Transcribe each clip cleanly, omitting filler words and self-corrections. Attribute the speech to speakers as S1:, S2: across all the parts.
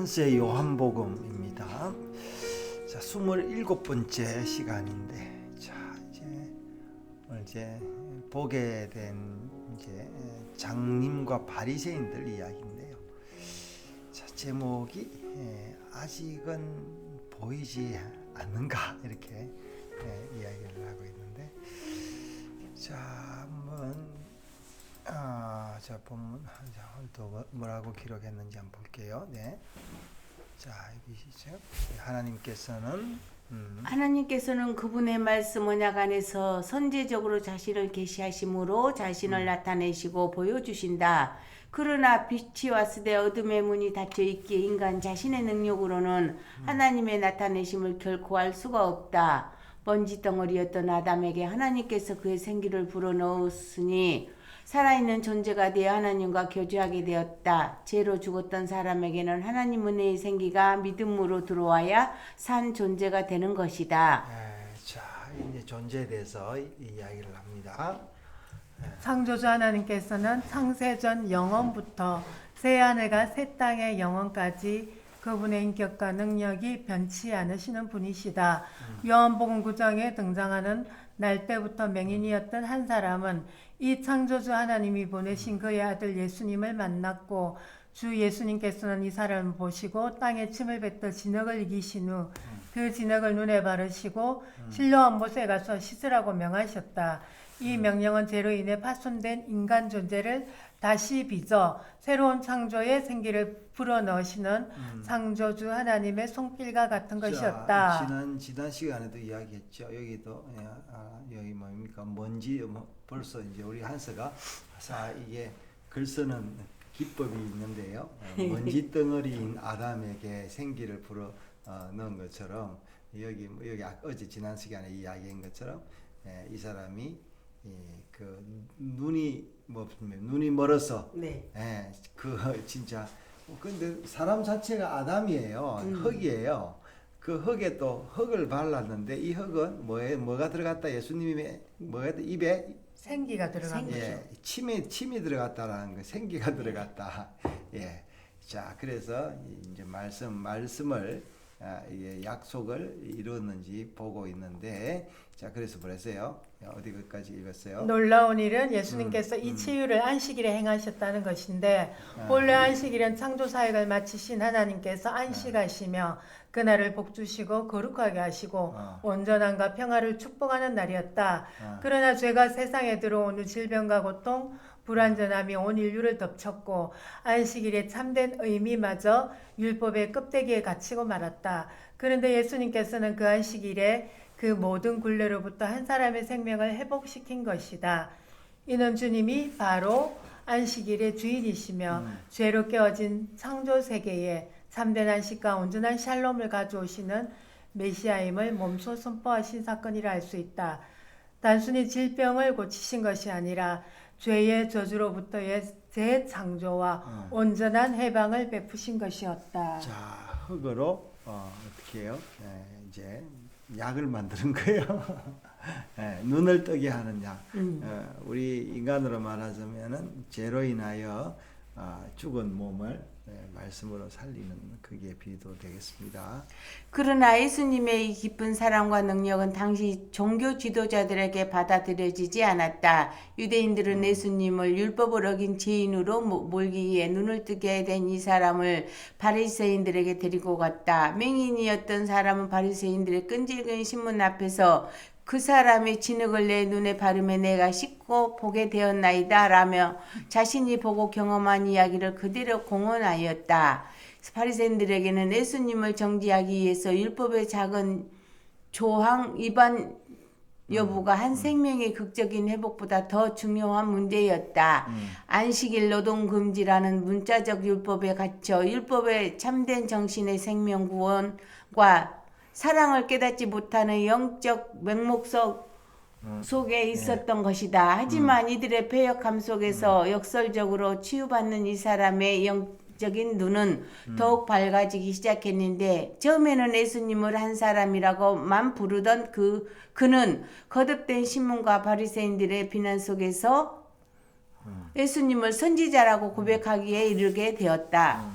S1: 한스의 요한복음입니다. 자, 27번째 시간인데, 자, 이제 보게 된 장님과 바리새인들 이야기인데요. 자, 제목이 아직은 보이지 않는가 이렇게 이야기를 하고 있는데, 자, 한번 자, 본문 또 뭐라고 기록했는지 한번 볼게요. 네. 자, 여기 시죠.
S2: 하나님께서는 그분의 말씀 언약 안에서 선제적으로 자신을 계시하심으로 자신을 나타내시고 보여주신다. 그러나 빛이 왔으되 어둠의 문이 닫혀 있기에 인간 자신의 능력으로는 하나님의 나타내심을 결코 알 수가 없다. 먼지 덩어리였던 아담에게 하나님께서 그의 생기를 불어넣었으니 살아있는 존재가 되어 하나님과 교제하게 되었다. 죄로 죽었던 사람에게는 하나님 은혜의 생기가 믿음으로 들어와야 산 존재가 되는 것이다.
S1: 자, 이제 존재에 대해서 이야기를 합니다.
S3: 창조주 하나님께서는 창세전 영원부터 새하늘과 새 땅의 영원까지 그분의 인격과 능력이 변치 않으시는 분이시다. 요한복음 9장에 등장하는 날 때부터 맹인이었던 한 사람은 이 창조주 하나님이 보내신 그의 아들 예수님을 만났고, 주 예수님께서는 이 사람을 보시고 땅에 침을 뱉어 진흙을 이기신 후 그 진흙을 눈에 바르시고 실로암 못에 가서 씻으라고 명하셨다. 이 명령은 죄로 인해 파손된 인간 존재를 다시 빚어 새로운 창조의 생기를 불어넣으시는 창조주 하나님의 손길과 같은 것이었다.
S1: 지난 시간에도 이야기했죠. 여기도 여기 뭡니까 먼지 벌써 이제 우리 한서가 이게 글 쓰는 기법이 있는데요. 먼지 덩어리인 아담에게 생기를 불어 넣은 것처럼 여기 어제 지난 시간에 이야기한 것처럼 이 사람이 그 눈이 멀어서 진짜 근데 사람 자체가 아담이에요. 흙이에요. 그 흙에 또 흙을 발랐는데 이 흙은 뭐가 들어갔다? 예수님의 입에
S3: 생기가 들어간 거죠.
S1: 침이 들어갔다라는 거, 생기가 들어갔다. 자, 그래서 이제 말씀을 이게 약속을 이루었는지 보고 있는데, 자, 그래서 뭐랬어요? 어디까지 읽었어요?
S3: 놀라운 일은 예수님께서 이 치유를 안식일에 행하셨다는 것인데, 본래 안식일은 창조 사역을 마치신 하나님께서 안식하시며 그날을 복주시고 거룩하게 하시고 온전함과 평화를 축복하는 날이었다. 그러나 죄가 세상에 들어온 후 질병과 고통, 불완전함이 온 인류를 덮쳤고 안식일의 참된 의미마저 율법의 껍데기에 갇히고 말았다. 그런데 예수님께서는 그 안식일에 그 모든 굴레로부터 한 사람의 생명을 회복시킨 것이다. 이는 주님이 바로 안식일의 주인이시며 죄로 깨어진 창조 세계에 참된 안식과 온전한 샬롬을 가져오시는 메시아임을 몸소 선포하신 사건이라 할 수 있다. 단순히 질병을 고치신 것이 아니라 죄의 저주로부터의 재창조와 온전한 해방을 베푸신 것이었다.
S1: 자, 흙으로 어떻게 해요? 이제 약을 만드는 거예요. 눈을 뜨게 하는 약. 우리 인간으로 말하자면은 죄로 인하여 죽은 몸을 말씀으로 살리는 그게 비도 되겠습니다.
S2: 그러나 예수님의 이 깊은 사랑과 능력은 당시 종교 지도자들에게 받아들여지지 않았다. 유대인들은 예수님을 율법을 어긴 죄인으로 몰기 위해 눈을 뜨게 된 이 사람을 바리새인들에게 데리고 갔다. 맹인이었던 사람은 바리새인들의 끈질긴 신문 앞에서 그 사람이 진흙을 내 눈에 바르며 내가 씻고 보게 되었나이다 라며 자신이 보고 경험한 이야기를 그대로 공언하였다. 바리새인들에게는 예수님을 정죄하기 위해서 율법의 작은 조항 위반 여부가 한 생명의 극적인 회복보다 더 중요한 문제였다. 안식일 노동 금지라는 문자적 율법에 갇혀 율법의 참된 정신의 생명 구원과 사랑을 깨닫지 못하는 영적 맹목적 속에 있었던 것이다. 하지만 이들의 패역함 속에서 역설적으로 치유받는 이 사람의 영적인 눈은 더욱 밝아지기 시작했는데, 처음에는 예수님을 한 사람이라고만 부르던 그는 거듭된 신문과 바리새인들의 비난 속에서 예수님을 선지자라고 고백하기에 이르게 되었다.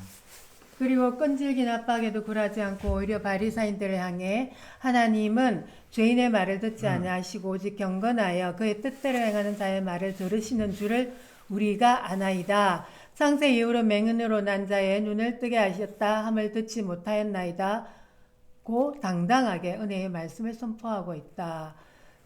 S3: 그리고 끈질긴 압박에도 굴하지 않고 오히려 바리사인들을 향해 하나님은 죄인의 말을 듣지 아니하시고 오직 경건하여 그의 뜻대로 행하는 자의 말을 들으시는 줄을 우리가 아나이다. 창세 이후로 맹인으로 난 자의 눈을 뜨게 하셨다 함을 듣지 못하였나이다. 고 당당하게 은혜의 말씀을 선포하고 있다.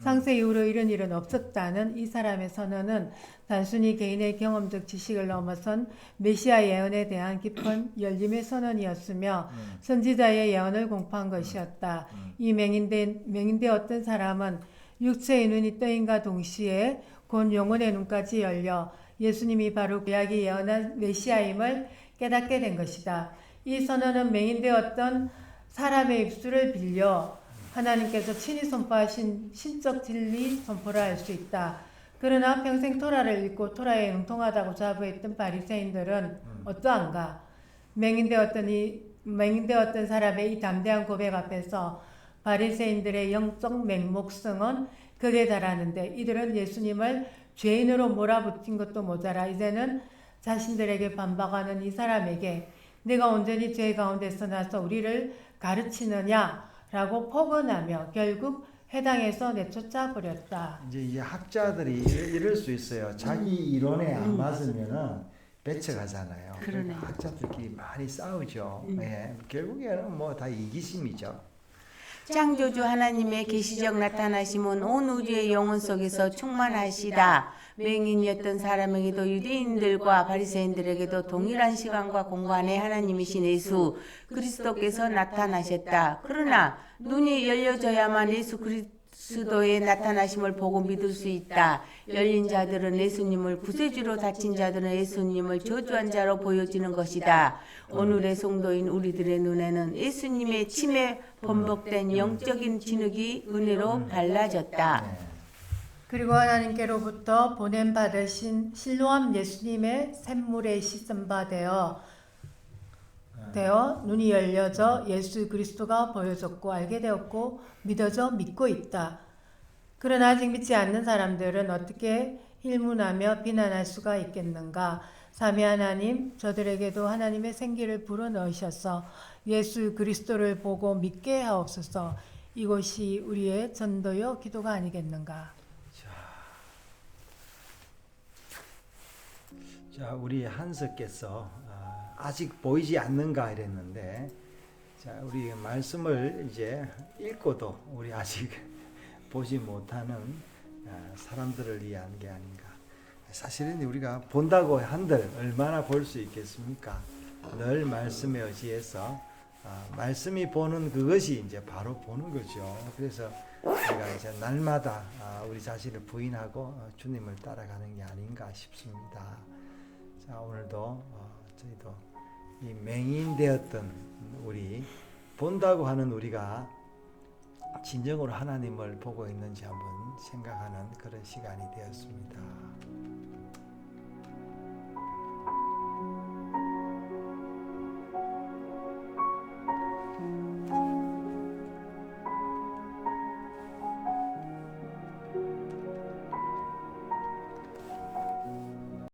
S3: 창세 이후로 이런 일은 없었다는 이 사람의 선언은 단순히 개인의 경험적 지식을 넘어선 메시아 예언에 대한 깊은 열림의 선언이었으며 선지자의 예언을 공포한 것이었다. 이 맹인된 어떤 사람은 육체의 눈이 뜨임과 동시에 곧 영혼의 눈까지 열려 예수님이 바로 구약이 예언한 메시아임을 깨닫게 된 것이다. 이 선언은 맹인되었던 사람의 입술을 빌려 하나님께서 친히 선포하신 신적 진리 선포를 할 수 있다. 그러나 평생 토라를 읽고 토라에 응통하다고 자부했던 바리새인들은 어떠한가? 맹인되었던 사람의 이 담대한 고백 앞에서 바리새인들의 영적 맹목성은 극에 달하는데 이들은 예수님을 죄인으로 몰아붙인 것도 모자라 이제는 자신들에게 반박하는 이 사람에게 내가 온전히 죄 가운데서 나서 우리를 가르치느냐라고 포근하며 결국 해당에서 내쫓아 버렸다.
S1: 이제 학자들이 이럴 수 있어요. 자기 이론에 안 맞으면은 배척하잖아요.
S2: 그러네.
S1: 학자들끼리 많이 싸우죠. 예, 결국에는 뭐 다 이기심이죠.
S2: 창조주 하나님의 계시적 나타나심은 온 우주의 영혼 속에서 충만하시다. 맹인이었던 사람에게도 유대인들과 바리새인들에게도 동일한 시간과 공간에 하나님이신 예수 그리스도께서 나타나셨다. 그러나 눈이 열려져야만 예수 그리스도의 나타나심을 보고 믿을 수 있다. 열린 자들은 예수님을 구세주로 다친 자들은 예수님을 저주한 자로 보여지는 것이다. 오늘의 성도인 우리들의 눈에는 예수님의 침에 번복된 영적인 진흙이 은혜로 달라졌다.
S3: 그리고 하나님께로부터 보냄받으신 실로암 예수님의 샘물에 씻음 바 되어 눈이 열려져 예수 그리스도가 보여졌고 알게 되었고 믿어져 믿고 있다. 그러나 아직 믿지 않는 사람들은 어떻게 힐문하며 비난할 수가 있겠는가? 삼위 하나님, 저들에게도 하나님의 생기를 불어넣으셔서 예수 그리스도를 보고 믿게 하옵소서. 이것이 우리의 전도요 기도가 아니겠는가?
S1: 자, 우리 한석께서 아직 보이지 않는가 이랬는데, 자, 우리 말씀을 이제 읽고도 우리 아직 보지 못하는 사람들을 위한 게 아닌가. 사실은 우리가 본다고 한들 얼마나 볼 수 있겠습니까? 늘 말씀에 의지해서 말씀이 보는 그것이 이제 바로 보는 거죠. 그래서 우리가 이제 날마다 우리 자신을 부인하고 주님을 따라가는 게 아닌가 싶습니다. 자, 오늘도 저희도 이 맹인되었던 우리 본다고 하는 우리가 진정으로 하나님을 보고 있는지 한번 생각하는 그런 시간이 되었습니다.